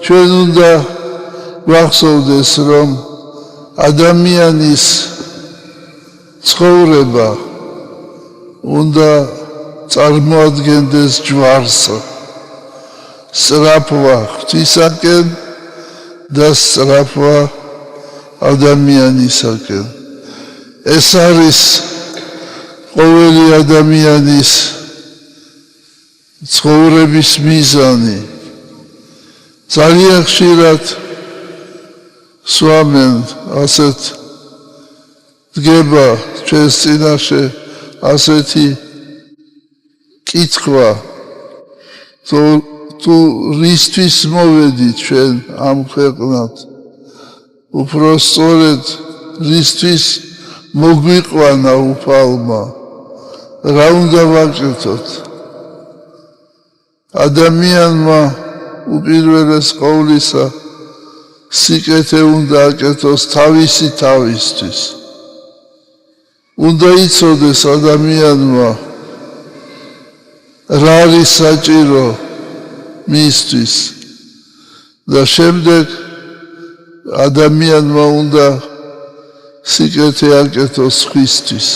ჩვენ უნდა ვახსოვდეს, რომ ადამიანის ცხოვრება უნდა წარმოადგენდეს ჯვარს, სწრაფვა ღვთისაკენ და სწრაფვა ადამიანისაკენ. ეს არის ყოველი ადამიანის ცხოვრების მიზანი. ძალიან ხშირად სვამენ ასეთ დგება ჩვენს წინაშე ასეთი კითხვა, თუ რისთვის მოვედით ჩვენ ამ ქვეყნად, უფრო სწორედ რისთვის მოგვიყვანა უფალმა, რა უნდა ვაკეთოთ? ადამიანმა უპირველეს ყოვლისა სიკეთე უნდა აკეთოს თავისი თავისთვის. უნდა იცოდეს ადამიანმა რა არის საჭირო მისთვის და შემდეგ ადამიანმა უნდა სიკეთე აკეთოს სხვისთვის.